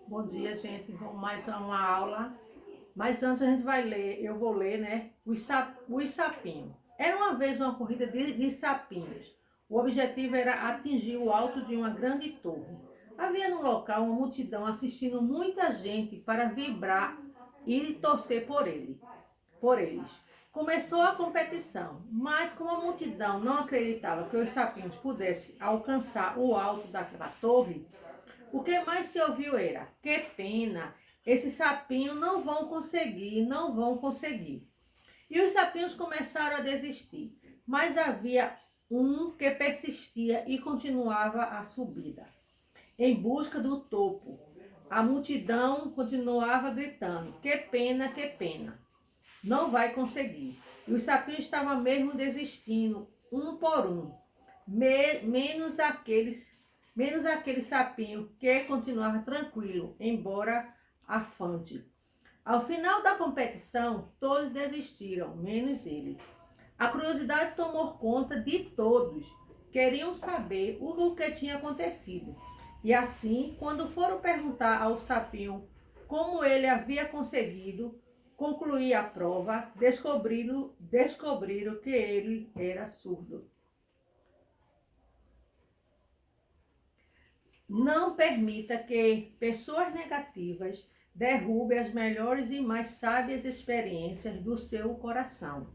Bom dia, gente. Vamos mais a uma aula. Mas antes a gente vai ler, eu vou ler, né? Os sapinhos. Era uma vez uma corrida de sapinhos. O objetivo era atingir o alto de uma grande torre. Havia no local uma multidão assistindo muita gente para vibrar e torcer por eles. Começou a competição, mas como a multidão não acreditava que os sapinhos pudessem alcançar o alto daquela torre, o que mais se ouviu era: que pena, esses sapinhos não vão conseguir, não vão conseguir. E os sapinhos começaram a desistir, mas havia um que persistia e continuava a subida, em busca do topo. A multidão continuava gritando: que pena, não vai conseguir. E os sapinhos estavam mesmo desistindo, um por um, menos aquele sapinho que continuava tranquilo, embora afante. Ao final da competição, todos desistiram, menos ele. A curiosidade tomou conta de todos. Queriam saber o que tinha acontecido. E assim, quando foram perguntar ao sapinho como ele havia conseguido concluir a prova, descobriram que ele era surdo. Não permita que pessoas negativas derrubem as melhores e mais sábias experiências do seu coração.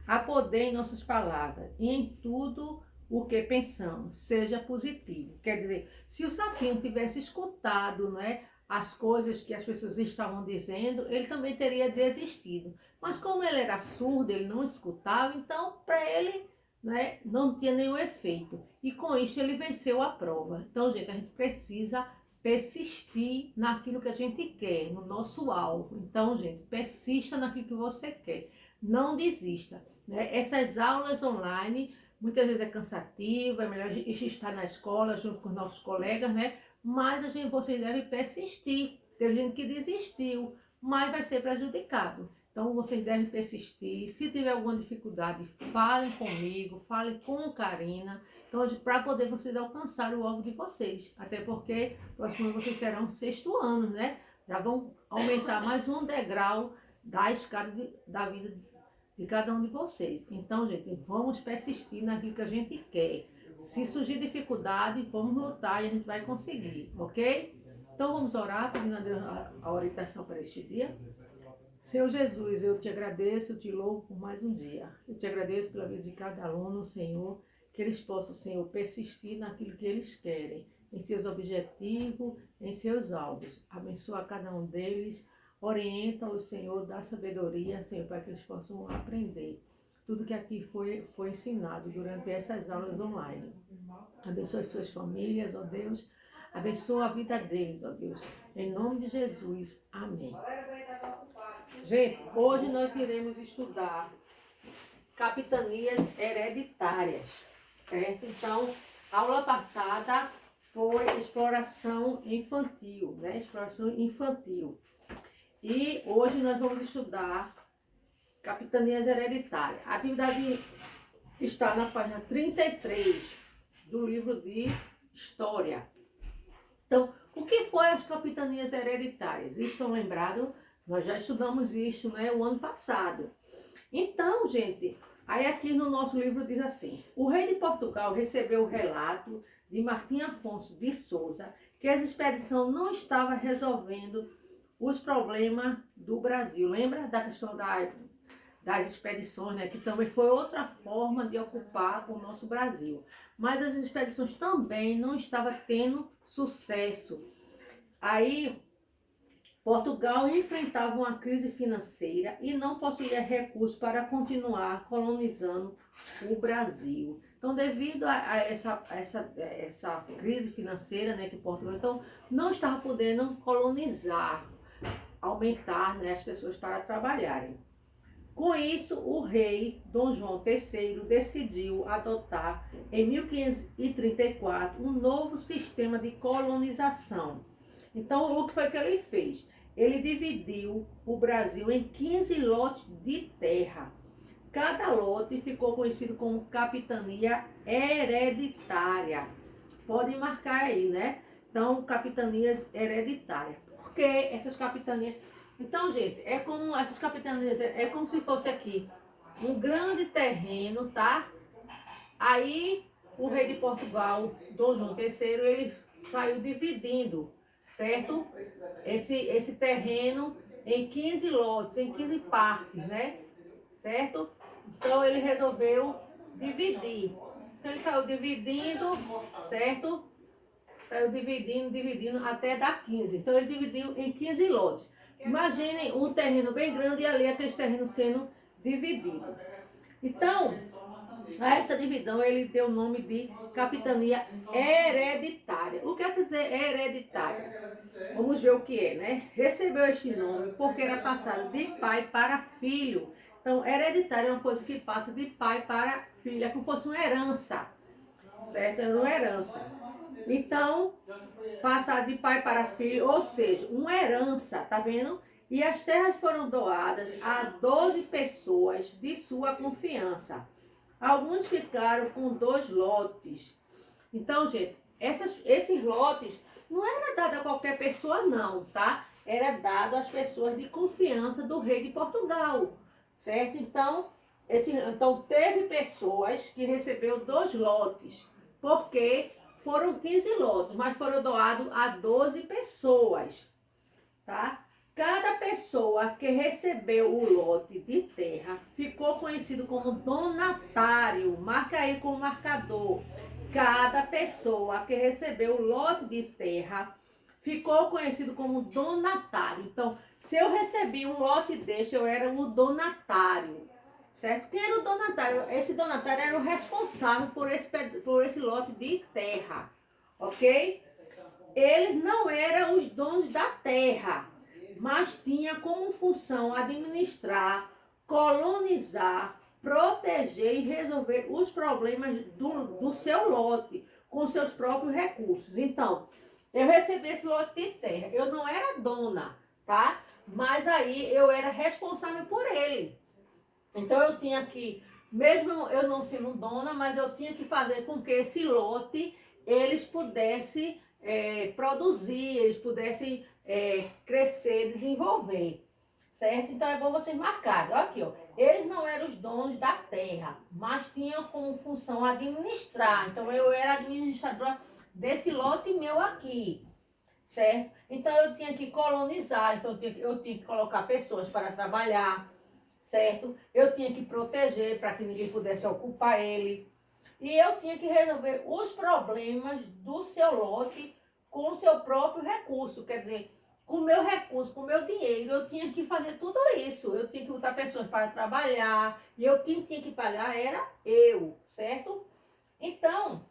Há poder em nossas palavras e em tudo o que pensamos, seja positivo. Quer dizer, se o sapinho tivesse escutado, né, as coisas que as pessoas estavam dizendo, ele também teria desistido. Mas como ele era surdo, ele não escutava, então para ele, né, não tinha nenhum efeito. E com isso ele venceu a prova. Então, gente, a gente precisa persistir naquilo que a gente quer, no nosso alvo. Então, gente, persista naquilo que você quer. Não desista, né? Essas aulas online, muitas vezes é cansativo, é melhor a gente estar na escola junto com os nossos colegas, né? Mas vocês devem persistir. Tem gente que desistiu, mas vai ser prejudicado. Então, vocês devem persistir. Se tiver alguma dificuldade, falem comigo, falem com a Karina. Então, para poder vocês alcançarem o alvo de vocês. Até porque, próximo ano vocês serão 6º ano, né? Já vão aumentar mais um degrau da escada da vida de cada um de vocês. Então, gente, vamos persistir naquilo que a gente quer. Se surgir dificuldade, vamos lutar e a gente vai conseguir, ok? Então, vamos orar, pedindo a Deus a orientação para este dia. Senhor Jesus, eu te agradeço, eu te louvo por mais um dia. Eu te agradeço pela vida de cada aluno, Senhor, que eles possam, Senhor, persistir naquilo que eles querem, em seus objetivos, em seus alvos. Abençoa cada um deles, orienta-os, Senhor, dá sabedoria, Senhor, para que eles possam aprender tudo que aqui foi ensinado durante essas aulas online. Abençoa as suas famílias, ó Deus. Abençoa a vida deles, ó Deus. Em nome de Jesus. Amém. Gente, hoje nós iremos estudar capitanias hereditárias, certo? Então, a aula passada foi exploração infantil, né? Exploração infantil. E hoje nós vamos estudar capitanias hereditárias. A atividade está na página 33 do livro de História. Então, o que foram as capitanias hereditárias? Estão lembrados? Nós já estudamos isso, né, o ano passado. Então, gente, aí aqui no nosso livro diz assim: o rei de Portugal recebeu o relato de Martim Afonso de Souza que a expedição não estava resolvendo os problemas do Brasil. Lembra da questão das expedições, né, que também foi outra forma de ocupar o nosso Brasil. Mas as expedições também não estavam tendo sucesso. Aí Portugal enfrentava uma crise financeira e não possuía recursos para continuar colonizando o Brasil. Então, devido a essa crise financeira, né, que Portugal então, não estava podendo colonizar, aumentar, né, as pessoas para trabalharem. Com isso, o rei Dom João III decidiu adotar, em 1534, um novo sistema de colonização. Então, o que foi que ele fez? Ele dividiu o Brasil em 15 lotes de terra. Cada lote ficou conhecido como capitania hereditária. Pode marcar aí, né? Então, capitanias hereditárias. Por que essas capitanias? Então, gente, é como essas capitanias, é como se fosse aqui um grande terreno, tá? Aí, o rei de Portugal, Dom João III, ele saiu dividindo, certo? Esse terreno em 15 lotes, em 15 partes, né? Certo? Então, ele resolveu dividir. Então, ele saiu dividindo, certo? Saiu dividindo até dar 15. Então ele dividiu em 15 lotes. Imaginem um terreno bem grande e ali aqueles terrenos sendo divididos. Então, a essa divisão ele deu o nome de capitania hereditária. O que quer dizer hereditária? Vamos ver o que é, né? Recebeu este nome porque era passado de pai para filho. Então, hereditário é uma coisa que passa de pai para filho, é como se fosse uma herança, certo? É uma herança. Então, passar de pai para filho, ou seja, uma herança, tá vendo? E as terras foram doadas a 12 pessoas de sua confiança. Alguns ficaram com 2 lotes. Então, gente, esses lotes não era dado a qualquer pessoa, não, tá? Era dado às pessoas de confiança do rei de Portugal, certo? Então teve pessoas que recebeu 2 lotes, porque foram 15 lotes, mas foram doados a 12 pessoas, tá? Cada pessoa que recebeu o lote de terra ficou conhecido como donatário. Marca aí com o marcador. Cada pessoa que recebeu o lote de terra ficou conhecido como donatário. Então, se eu recebi um lote deste, eu era o donatário, certo? Quem era o donatário? Esse donatário era o responsável por esse lote de terra, ok? Eles não eram os donos da terra, mas tinha como função administrar, colonizar, proteger e resolver os problemas do seu lote com seus próprios recursos. Então, eu recebi esse lote de terra, eu não era dona, tá? Mas aí eu era responsável por ele. Então eu tinha que, mesmo eu não sendo dona, mas eu tinha que fazer com que esse lote eles pudessem produzir, eles pudessem crescer, desenvolver, certo? Então é bom vocês marcarem. Olha aqui, ó. Eles não eram os donos da terra, mas tinham como função administrar. Então eu era administradora desse lote meu aqui, certo? Então eu tinha que colonizar, então eu tinha que colocar pessoas para trabalhar, certo? Eu tinha que proteger para que ninguém pudesse ocupar ele. E eu tinha que resolver os problemas do seu lote com o seu próprio recurso. Quer dizer, com o meu recurso, com o meu dinheiro, eu tinha que fazer tudo isso. Eu tinha que botar pessoas para trabalhar. E quem tinha que pagar era eu, certo? Então,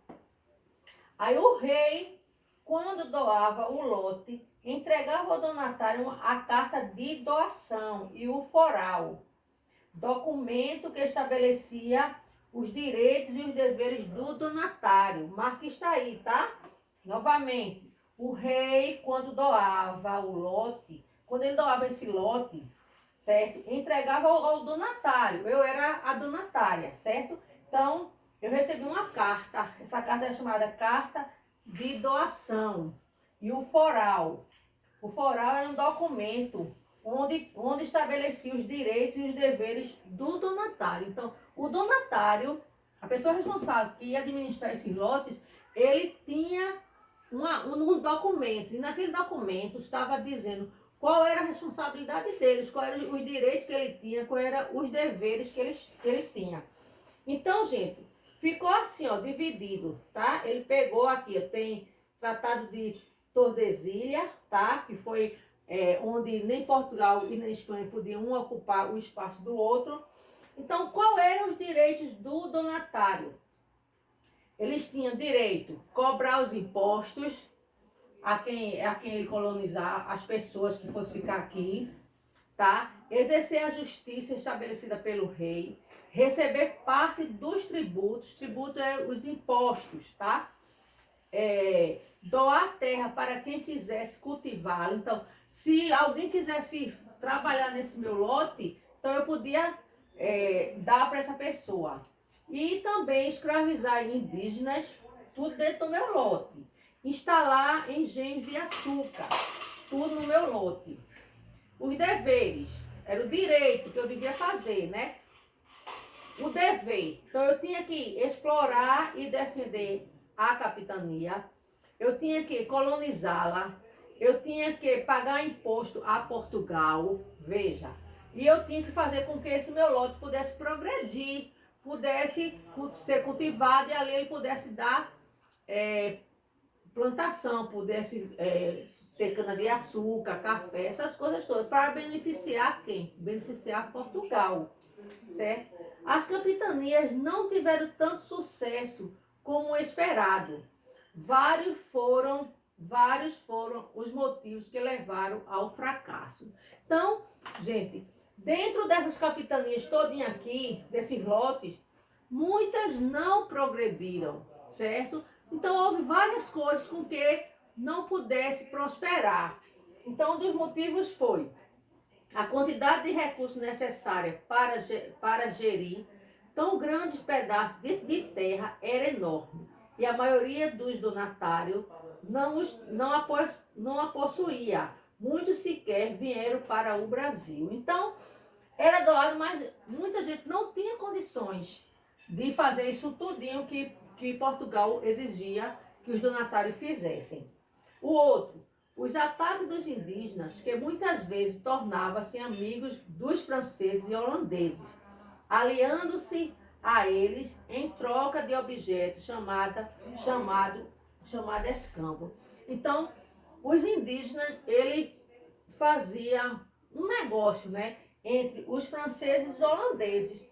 aí o rei, quando doava o lote, entregava ao donatário a carta de doação e o foral, documento que estabelecia os direitos e os deveres do donatário. Marca está aí, tá? Novamente, o rei, quando doava o lote, quando ele doava esse lote, certo? Entregava ao donatário. Eu era a donatária, certo? Então, eu recebi uma carta. Essa carta é chamada carta de doação. E o foral. O foral era um documento onde estabelecia os direitos e os deveres do donatário. Então, o donatário, a pessoa responsável que ia administrar esses lotes, ele tinha um documento, e naquele documento estava dizendo qual era a responsabilidade deles, quais eram os direitos que ele tinha, quais eram os deveres que ele tinha. Então, gente, ficou assim, ó, dividido, tá? Ele pegou aqui, ó, tem Tratado de Tordesilhas, tá? Que foi onde nem Portugal e nem Espanha podiam um ocupar o espaço do outro. Então, qual eram os direitos do donatário? Eles tinham direito a cobrar os impostos a quem ele colonizar, as pessoas que fossem ficar aqui, tá? Exercer a justiça estabelecida pelo rei, receber parte dos tributos, tributo é os impostos, tá? Doar terra para quem quisesse cultivá-la. Então, se alguém quisesse trabalhar nesse meu lote, então eu podia dar para essa pessoa. E também escravizar indígenas, tudo dentro do meu lote. instalar engenhos de açúcar, tudo no meu lote. Os deveres, era o direito que eu devia fazer, né? O dever, então eu tinha que explorar e defender a capitania, eu tinha que colonizá-la, eu tinha que pagar imposto a Portugal, veja, e eu tinha que fazer com que esse meu lote pudesse progredir, pudesse ser cultivado e ali ele pudesse dar plantação, pudesse ter cana-de-açúcar, café, essas coisas todas, para beneficiar quem? Beneficiar Portugal, certo? As capitanias não tiveram tanto sucesso como esperado. Vários foram os motivos que levaram ao fracasso. Então, gente, dentro dessas capitanias todinha aqui, desses lotes, muitas não progrediram, certo? Então, houve várias coisas com que não pudesse prosperar. Então, um dos motivos foi a quantidade de recursos necessária para gerir tão grandes pedaços de terra era enorme. E a maioria dos donatários não a possuía. Muitos sequer vieram para o Brasil. Então, era doado, mas muita gente não tinha condições de fazer isso tudinho que Portugal exigia que os donatários fizessem. O outro, os ataques dos indígenas, que muitas vezes tornavam-se amigos dos franceses e holandeses, aliando-se a eles em troca de objetos chamado escambo. Então, os indígenas, ele fazia um negócio, né, entre os franceses e os holandeses.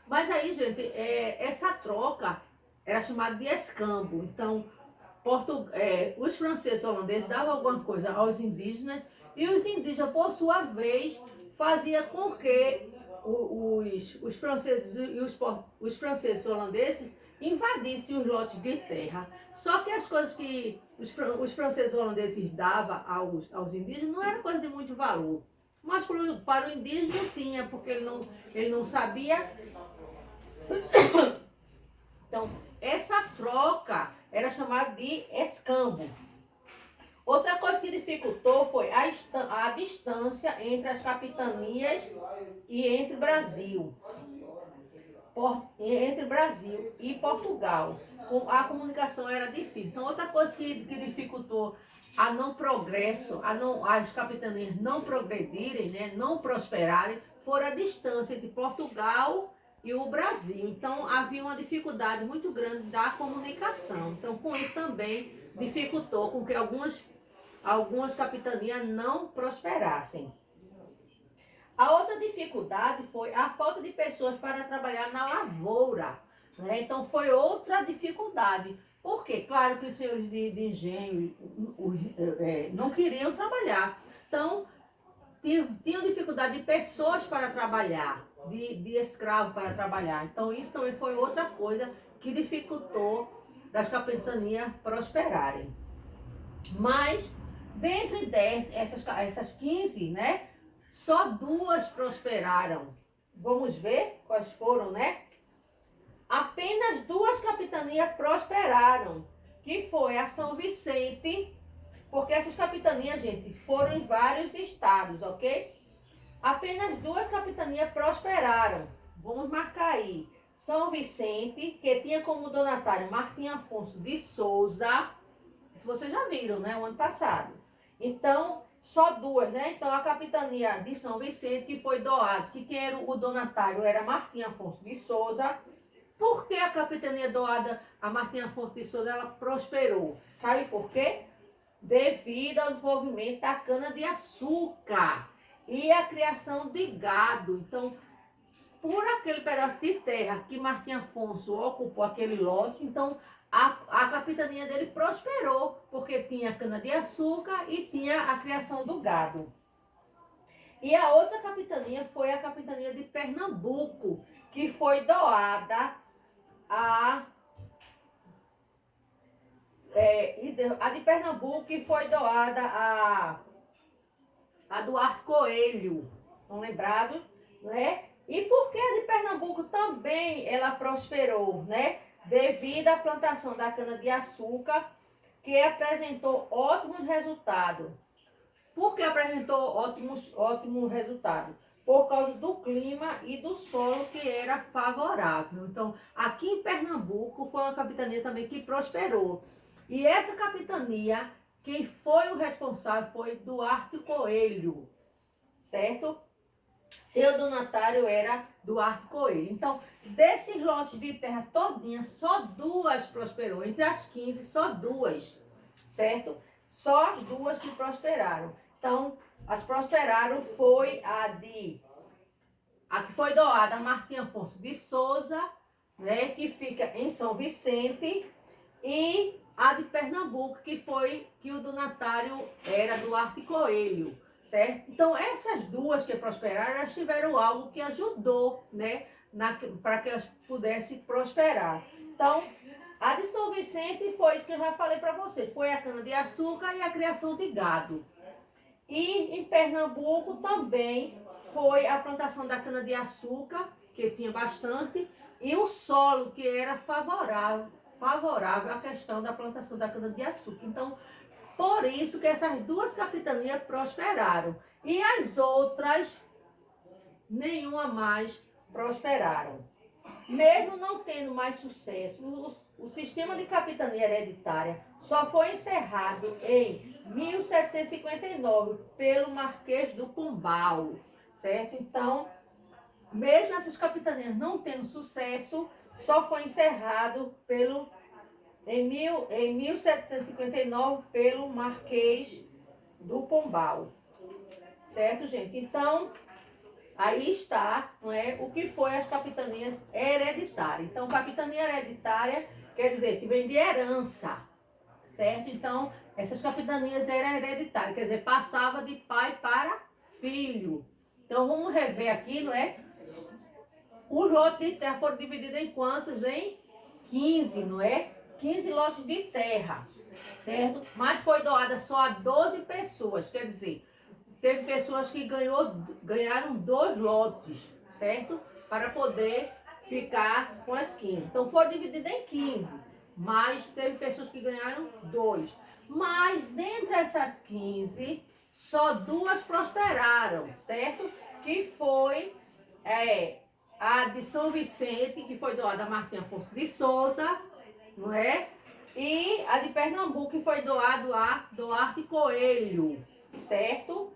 Mas aí, gente, essa troca era chamada de escambo. Então, os franceses e holandeses davam alguma coisa aos indígenas e os indígenas, por sua vez, faziam com que os franceses e os holandeses invadissem os lotes de terra. Só que as coisas que os franceses e holandeses davam aos indígenas não era coisa de muito valor. Mas para o indígena tinha, porque ele não sabia. Então, essa troca era chamada de escambo. Outra coisa que dificultou foi a distância entre as capitanias e entre Brasil e Portugal. A comunicação era difícil. Então, outra coisa que dificultou a não progresso, as capitanias não progredirem, né, não prosperarem, foi a distância entre Portugal e o Brasil. Então, havia uma dificuldade muito grande da comunicação. Então, com isso também dificultou com que algumas capitanias não prosperassem. A outra dificuldade foi a falta de pessoas para trabalhar na lavoura, né? Então, foi outra dificuldade. Por quê? Claro que os senhores de engenho não queriam trabalhar. Então, tinham dificuldade de pessoas para trabalhar, de escravos para trabalhar. Então, isso também foi outra coisa que dificultou das capitanias prosperarem. Mas, dentre essas 15, né, só 2 prosperaram. Vamos ver quais foram, né? Apenas 2 capitanias prosperaram, que foi a São Vicente, porque essas capitanias, gente, foram em vários estados, ok? Apenas 2 capitanias prosperaram. Vamos marcar aí. São Vicente, que tinha como donatário Martim Afonso de Souza. Isso vocês já viram, né? O ano passado. Então, só 2, né? Então, a capitania de São Vicente, que foi doado, que quem era o donatário era Martim Afonso de Souza. Por que a capitania doada a Martim Afonso de Souza, ela prosperou? Sabe por quê? Devido ao desenvolvimento da cana-de-açúcar e a criação de gado. Então, por aquele pedaço de terra que Martim Afonso ocupou aquele lote, então a capitania dele prosperou, porque tinha cana-de-açúcar e tinha a criação do gado. E a outra capitania foi a capitania de Pernambuco, que foi doada a de Pernambuco, que foi doada a Duarte Coelho, estão lembrados, né? E por que a de Pernambuco também ela prosperou, né? Devido à plantação da cana-de-açúcar, que apresentou ótimos resultados. Por que apresentou ótimos resultados? Por causa do clima e do solo que era favorável. Então, aqui em Pernambuco foi uma capitania também que prosperou. E essa capitania, quem foi o responsável foi Duarte Coelho, certo? Seu donatário era Duarte Coelho. Então, desses lotes de terra todinha, só 2 prosperou. Entre as 15, só 2, certo? Só as 2 que prosperaram. Então, as prosperaram foi a que foi doada a Martim Afonso de Souza, né, que fica em São Vicente, e a de Pernambuco, que o donatário era Duarte Coelho, certo? Então, essas 2 que prosperaram, elas tiveram algo que ajudou, né, para que elas pudessem prosperar. Então, a de São Vicente foi isso que eu já falei para você, foi a cana-de-açúcar e a criação de gado. E em Pernambuco também foi a plantação da cana-de-açúcar, que tinha bastante, e o solo que era favorável à questão da plantação da cana-de-açúcar. Então, por isso que essas 2 capitanias prosperaram. E as outras, nenhuma mais prosperaram. Mesmo não tendo mais sucesso, o sistema de capitania hereditária só foi encerrado em 1759 pelo Marquês do Pombal, certo? Então, mesmo essas capitanias não tendo sucesso, só foi encerrado em 1759 pelo Marquês do Pombal, certo, gente? Então, aí está, não é, o que foi as capitanias hereditárias. Então, capitania hereditária quer dizer que vem de herança, certo? Então, essas capitanias eram hereditárias, quer dizer, passava de pai para filho. Então, vamos rever aqui, não é? Os lotes de terra foram divididos em quantos? Em 15, não é? 15 lotes de terra, certo? Mas foi doada só a 12 pessoas, quer dizer, teve pessoas que ganharam 2 lotes, certo? Para poder ficar com as 15. Então, foram divididos em 15, mas teve pessoas que ganharam 2. Mas, dentre essas 15, só 2 prosperaram, certo? Que foi a de São Vicente, que foi doada a Martim Afonso de Souza, não é? E a de Pernambuco, que foi doado a Duarte Coelho, certo?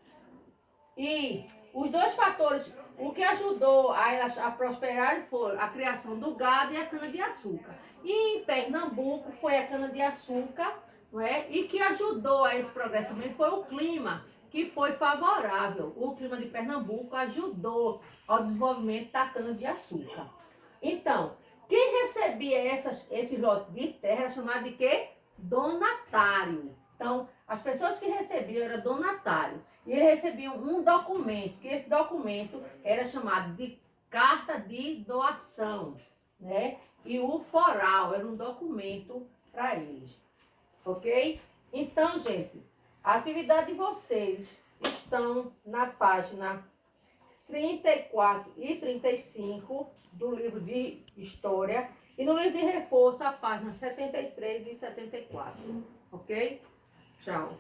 E os 2 fatores, o que ajudou a elas a prosperar foi a criação do gado e a cana-de-açúcar. E em Pernambuco foi a cana-de-açúcar, não é? E que ajudou a esse progresso também foi o clima, que foi favorável. O clima de Pernambuco ajudou ao desenvolvimento da cana-de-açúcar. Então, quem recebia esses lotes de terra era chamado de quê? Donatário. Então, as pessoas que recebiam eram donatário. E eles recebiam um documento, que esse documento era chamado de carta de doação, né? E o foral era um documento para eles, ok? Então, gente, a atividade de vocês estão na página 34 e 35 do livro de História e no livro de reforço, a página 73 e 74, ok? Tchau.